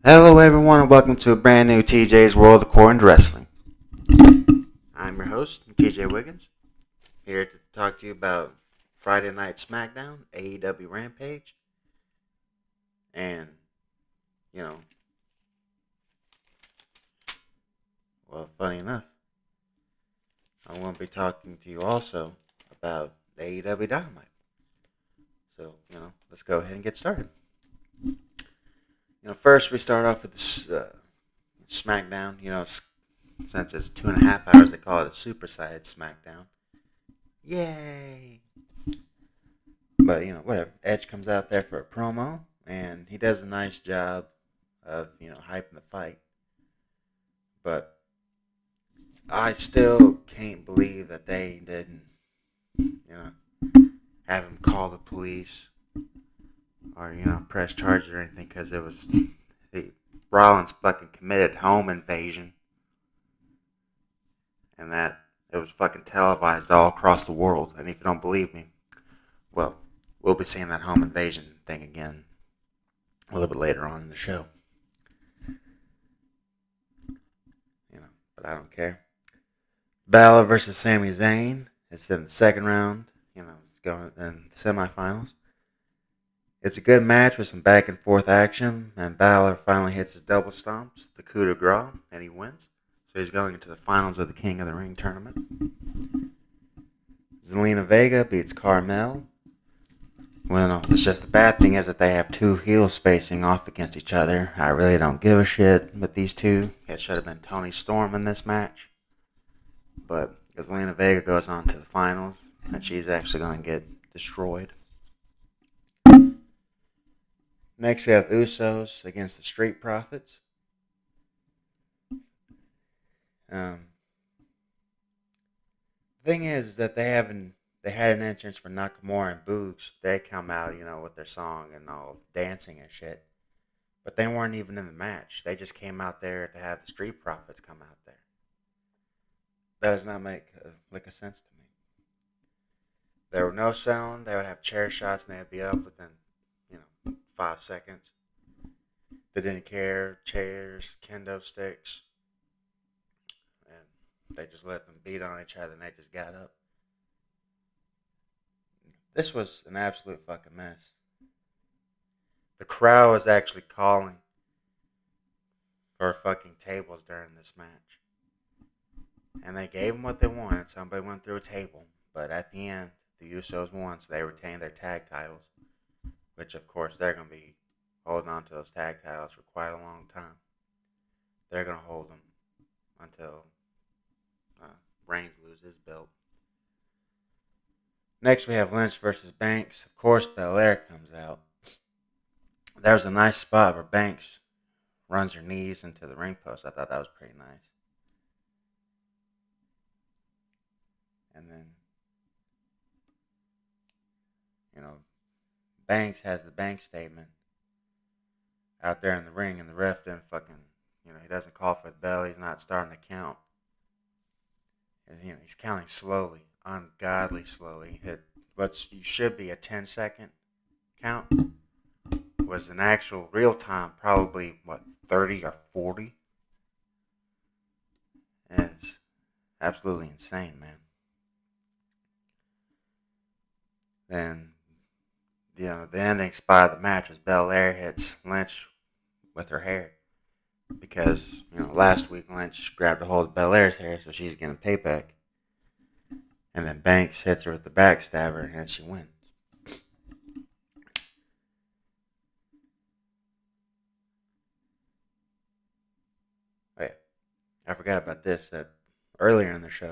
Hello, everyone, and welcome to a brand new TJ's World According to Wrestling. I'm your host, TJ Wiggins, here to talk to you about Friday Night Smackdown, AEW Rampage, and, funny enough, I'm going to be talking to you also about AEW Dynamite. So, let's go ahead and get started. First we start off with this Smackdown. Since it's 2.5 hours, they call it a Supersized Smackdown. Yay! But, whatever. Edge comes out there for a promo, and he does a nice job of, hyping the fight. But I still can't believe that they didn't, have him call the police or, press charges or anything, because it was Rollins fucking committed home invasion. And that it was fucking televised all across the world. And if you don't believe me, well, we'll be seeing that home invasion thing again a little bit later on in the show. But I don't care. Balor versus Sami Zayn. It's in the second round. It's going in the semifinals. It's a good match with some back and forth action, and Balor finally hits his double stomps, the coup de grace, and he wins. So he's going into the finals of the King of the Ring tournament. Zelina Vega beats Carmel. Well, no, it's just the bad thing is that they have two heels facing off against each other. I really don't give a shit with these two. It should have been Toni Storm in this match. But Zelina Vega goes on to the finals, and she's actually going to get destroyed. Next, we have Usos against the Street Profits. The thing is that they had an entrance for Nakamura and Boogs. They come out, with their song and all dancing and shit. But they weren't even in the match. They just came out there to have the Street Profits come out there. That does not make a sense to me. There were no selling. They would have chair shots and they'd be up within 5 seconds. They didn't care. Chairs, kendo sticks. And they just let them beat on each other and they just got up. This was an absolute fucking mess. The crowd was actually calling for fucking tables during this match. And they gave them what they wanted. Somebody went through a table. But at the end, the Usos won, so they retained their tag titles. Which, of course, they're going to be holding on to those tag titles for quite a long time. They're going to hold them until Reigns loses his belt. Next, we have Lynch versus Banks. Of course, Belair comes out. There's a nice spot where Banks runs her knees into the ring post. I thought that was pretty nice. And then, Banks has the bank statement out there in the ring, and the ref didn't fucking, he doesn't call for the bell. He's not starting to count. And, he's counting slowly, ungodly slowly. Hit what should be a 10-second count was an actual real time, probably, 30 or 40? And it's absolutely insane, man. Then, the ending spot of the match is Belair hits Lynch with her hair. Because, last week Lynch grabbed a hold of Belair's hair, so she's getting payback. And then Banks hits her with the backstabber, and she wins. Oh yeah, I forgot about this, that earlier in the show,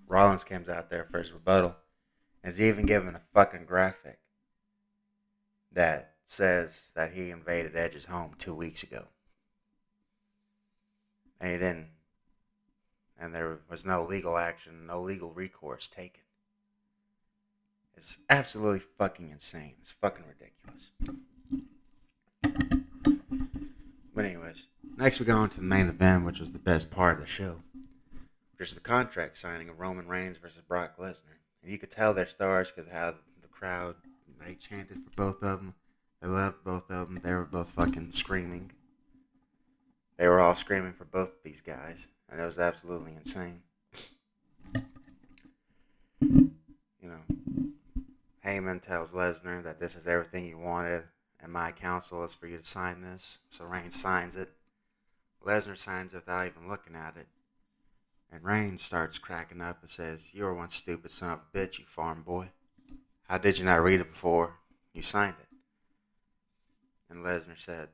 Rollins comes out there for his rebuttal, and is even given a fucking graphic that says that he invaded Edge's home 2 weeks ago. And he didn't. And there was no legal action, no legal recourse taken. It's absolutely fucking insane. It's fucking ridiculous. But anyways, next we go on to the main event, which was the best part of the show. Which is the contract signing of Roman Reigns versus Brock Lesnar. And you could tell they're stars because how the crowd, they chanted for both of them. They loved both of them. They were both fucking screaming. They were all screaming for both of these guys, and it was absolutely insane. You know, Heyman tells Lesnar that this is everything he wanted, and my counsel is for you to sign this. So Reigns signs it. Lesnar signs it without even looking at it. And Reigns starts cracking up and says, "You were one stupid son of a bitch, you farm boy. How did you not read it before you signed it?" And Lesnar said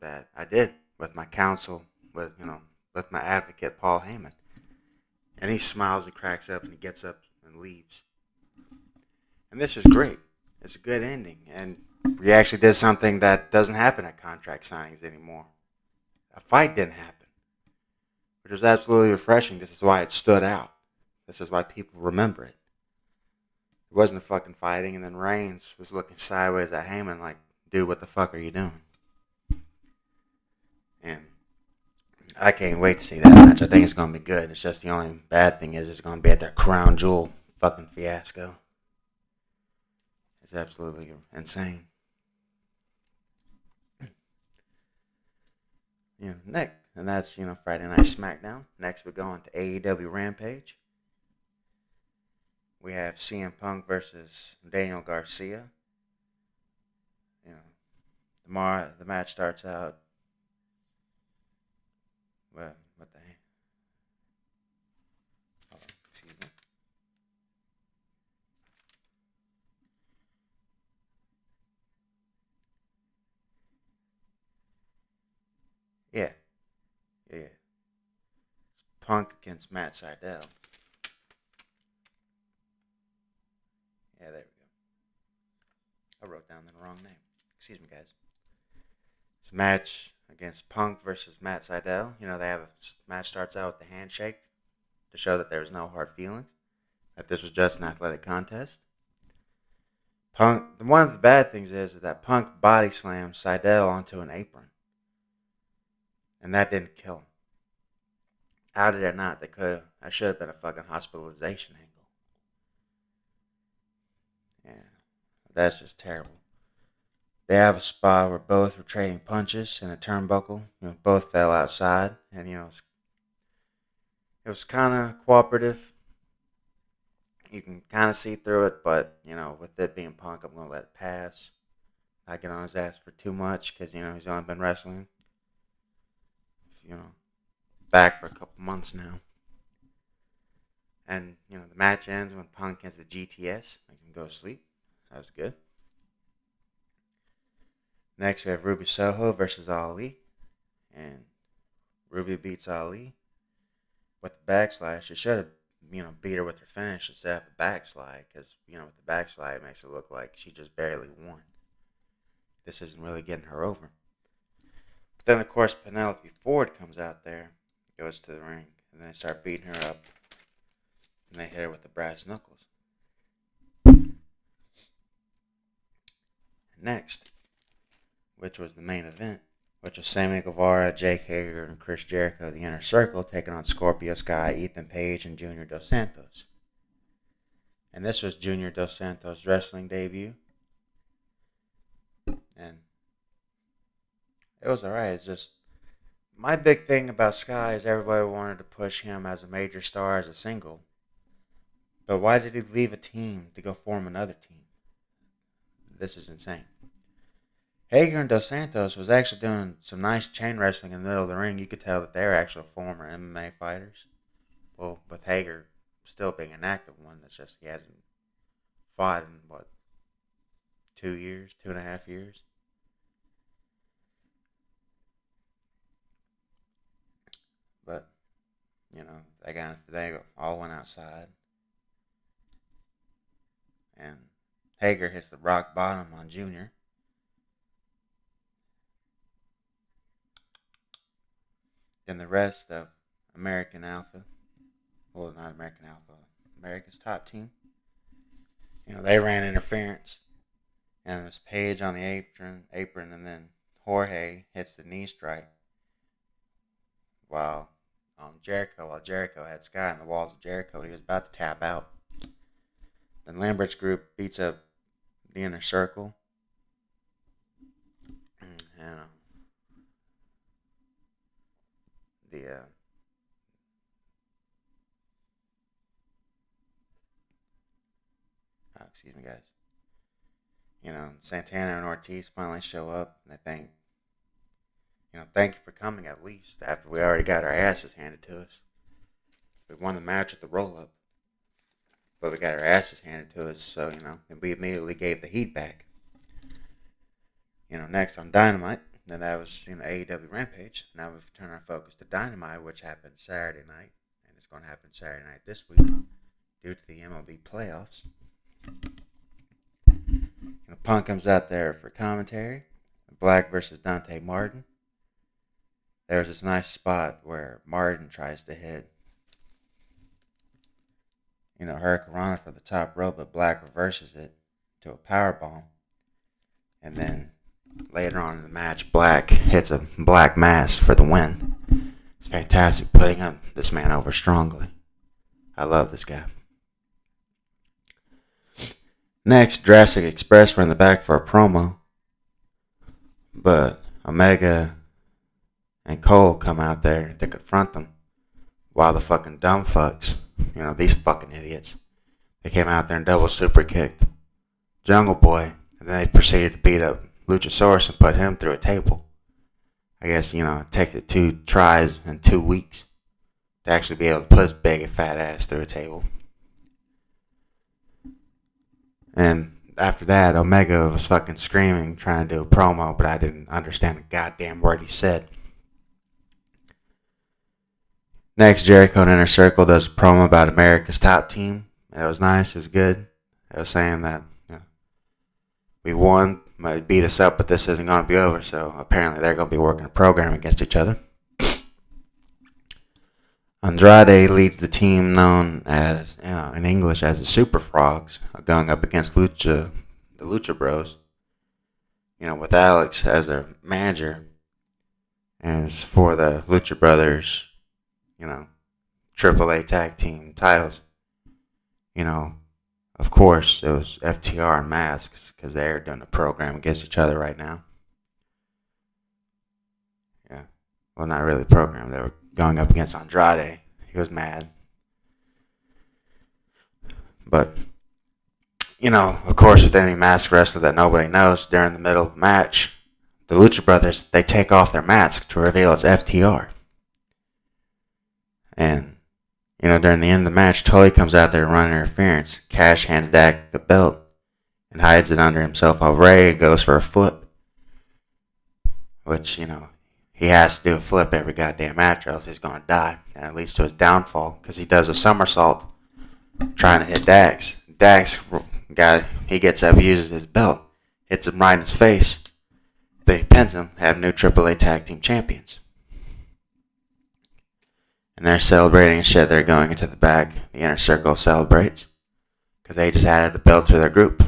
that I did with my counsel, with my advocate Paul Heyman. And he smiles and cracks up and he gets up and leaves. And this is great. It's a good ending. And we actually did something that doesn't happen at contract signings anymore. A fight didn't happen, which was absolutely refreshing. This is why it stood out. This is why people remember it. It wasn't a fucking fighting, and then Reigns was looking sideways at Heyman like, "Dude, what the fuck are you doing?" And I can't wait to see that match. I think it's going to be good. It's just the only bad thing is it's going to be at their crown jewel fucking fiasco. It's absolutely insane. Next, and that's, Friday Night Smackdown. Next, we go on to AEW Rampage. We have CM Punk versus Daniel Garcia. The match starts out. What the heck? Hold on, excuse me. Yeah, yeah. Punk against Matt Sydal. Yeah, there we go. I wrote down the wrong name. Excuse me, guys. It's a match against Punk versus Matt Sydal. They have a match starts out with the handshake to show that there was no hard feelings, that this was just an athletic contest. One of the bad things is that Punk body slammed Sydal onto an apron, and that didn't kill him. How did it not? That should have been a fucking hospitalization angle. Yeah, that's just terrible. They have a spot where both were trading punches in a turnbuckle. Both fell outside, and it was kind of cooperative. You can kind of see through it, but with it being Punk, I'm gonna let it pass. I get on his ass for too much because he's only been wrestling, you know, back for a couple months now. And the match ends when Punk has the GTS. I can go to sleep. That was good. Next, we have Ruby Soho versus Ali, and Ruby beats Ali with the backslide. She should have, beat her with her finish instead of a backslide, because with the backslide, it makes it look like she just barely won. This isn't really getting her over. But then, of course, Penelope Ford comes out there, goes to the ring, and they start beating her up, and they hit her with the brass knuckles. Next, which was the main event, which was Sammy Guevara, Jake Hager, and Chris Jericho, the Inner Circle, taking on Scorpio Sky, Ethan Page, and Junior Dos Santos. And this was Junior Dos Santos' wrestling debut. And it was alright. It's just, my big thing about Sky is everybody wanted to push him as a major star as a single. But why did he leave a team to go form another team? This is insane. Hager and Dos Santos was actually doing some nice chain wrestling in the middle of the ring. You could tell that they were actual former MMA fighters. Well, with Hager still being an active one, that's just he hasn't fought in, 2 years, 2.5 years? But, they all went outside. And Hager hits the rock bottom on Junior. Then the rest of American Alpha, well, not American Alpha, America's Top Team, they ran interference. And it was Page on the apron, and then Jorge hits the knee strike while Jericho had Sky on the walls of Jericho. He was about to tap out. Then Lambert's group beats up the Inner Circle. And Excuse me, guys. Santana and Ortiz finally show up, and they thank you for coming at least after we already got our asses handed to us. We won the match at the roll-up, but we got our asses handed to us, so, and we immediately gave the heat back. Next on Dynamite, then that was, AEW Rampage. Now we've turned our focus to Dynamite, which happened Saturday night, and it's going to happen Saturday night this week due to the MLB playoffs. Punk comes out there for commentary. Black versus Dante Martin. There's this nice spot where Martin tries to hit, Hurricanrana from the top rope, but Black reverses it to a powerbomb. And then later on in the match, Black hits a Black Mass for the win. It's fantastic, putting this man over strongly. I love this guy. Next, Jurassic Express were in the back for a promo, but Omega and Cole come out there to confront them, while the fucking dumb fucks, these fucking idiots, they came out there and double super kicked Jungle Boy, and then they proceeded to beat up Luchasaurus and put him through a table. I guess, it takes it 2 tries in 2 weeks to actually be able to put his big and fat ass through a table. And after that, Omega was fucking screaming, trying to do a promo, but I didn't understand a goddamn word he said. Next, Jericho and Inner Circle does a promo about America's Top Team. It was nice, it was good. It was saying that, we won, might beat us up, but this isn't going to be over, so apparently they're going to be working a program against each other. Andrade leads the team known as, in English as the Super Frogs, going up against the Lucha Bros. With Alex as their manager. And it's for the Lucha Brothers, AAA tag team titles. Of course, it was FTR and Masks, because they're doing a program against each other right now. Yeah. Well, not really a program. They were going up against Andrade. He was mad. But, of course, with any mask wrestler that nobody knows, during the middle of the match, the Lucha Brothers, they take off their mask to reveal it's FTR. And, during the end of the match, Tully comes out there running interference. Cash hands Dak the belt and hides it under himself while Ray goes for a flip. Which, he has to do a flip every goddamn match or else he's going to die. And it leads to his downfall because he does a somersault trying to hit Dax. Dax, he gets up, uses his belt, hits him right in his face. Then he pins him, have new AAA Tag Team Champions. And they're celebrating and shit. They're going into the back. The Inner Circle celebrates because they just added a belt to their group.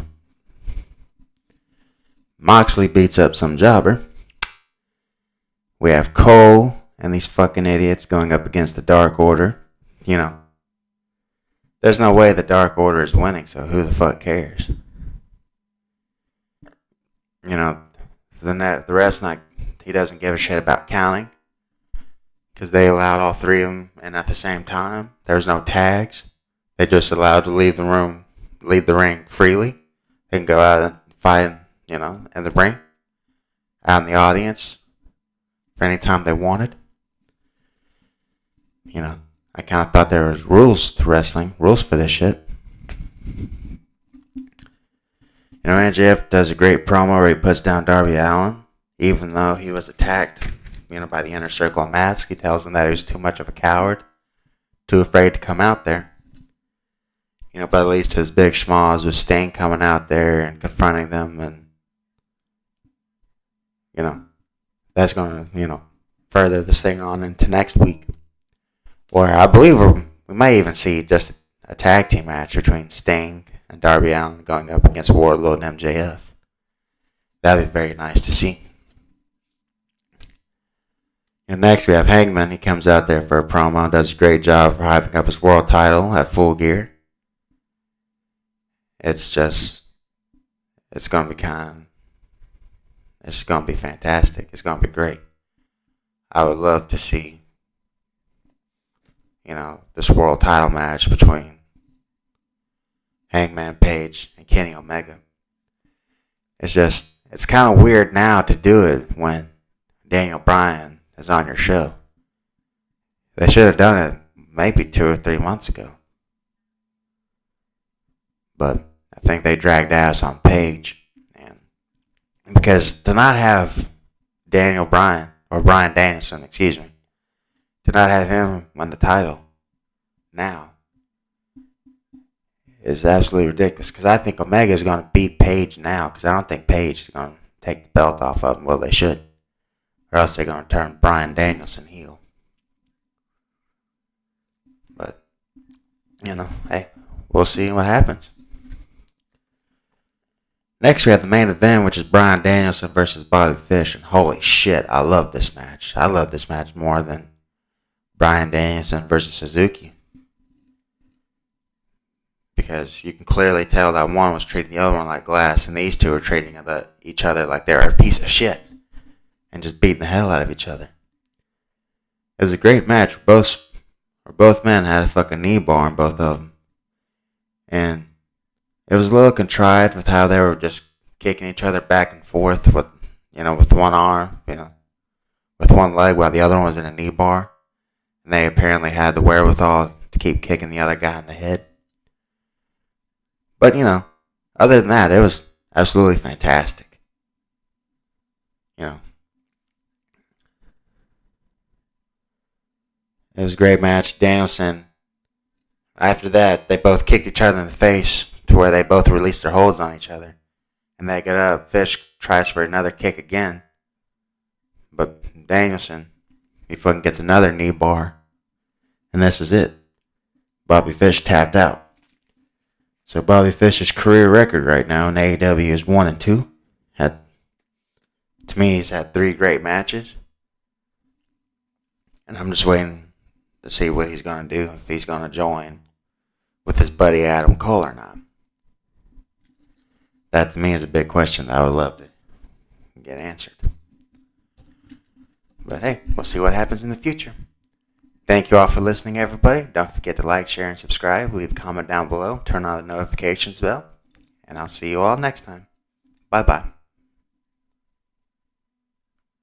Moxley beats up some jobber. We have Cole and these fucking idiots going up against the Dark Order. There's no way the Dark Order is winning, so who the fuck cares? The rest, he doesn't give a shit about counting. Because they allowed all 3 of them in at the same time. There's no tags. They just allowed to leave the ring freely. They can go out and fight, in the ring. Out in the audience. For any time they wanted. I kind of thought there was rules to wrestling. Rules for this shit. MJF does a great promo where he puts down Darby Allin. Even though he was attacked, by the Inner Circle and Mask. He tells them that he was too much of a coward. Too afraid to come out there. But at least his big schmoz was Sting coming out there and confronting them. And, that's going to, further this thing on into next week. Where I believe we might even see just a tag team match between Sting and Darby Allin going up against Wardlow and MJF. That'd be very nice to see. And next we have Hangman. He comes out there for a promo. Does a great job for hyping up his world title at Full Gear. It's going to be it's going to be fantastic. It's going to be great. I would love to see, this world title match between Hangman Page and Kenny Omega. It's kind of weird now to do it when Daniel Bryan is on your show. They should have done it maybe 2 or 3 months ago. But I think they dragged ass on Page. And because to not have Daniel Bryan, or Bryan Danielson, excuse me, to not have him win the title now is absolutely ridiculous. Because I think Omega is going to beat Page now. Because I don't think Page is going to take the belt off of him. Well, they should. Or else they're going to turn Bryan Danielson heel. But, hey, we'll see what happens. Next, we have the main event, which is Bryan Danielson versus Bobby Fish. And holy shit, I love this match. I love this match more than Bryan Danielson versus Suzuki. Because you can clearly tell that one was treating the other one like glass, and these two are treating each other like they're a piece of shit. And just beating the hell out of each other. It was a great match. Both men had a fucking knee bar on both of them. And it was a little contrived with how they were just kicking each other back and forth with one arm, with one leg while the other one was in a knee bar. And they apparently had the wherewithal to keep kicking the other guy in the head. But, other than that, it was absolutely fantastic. It was a great match. Danielson, after that, they both kicked each other in the face to where they both released their holds on each other. And they get up. Fish tries for another kick again. But Danielson, he fucking gets another knee bar. And this is it. Bobby Fish tapped out. So Bobby Fish's career record right now in AEW is 1-2. To me, he's had 3 great matches. And I'm just waiting to see what he's going to do, if he's going to join with his buddy Adam Cole or not. That to me is a big question that I would love to get answered. But hey, we'll see what happens in the future. Thank you all for listening, everybody. Don't forget to like, share, and subscribe. Leave a comment down below. Turn on the notifications bell. And I'll see you all next time. Bye-bye.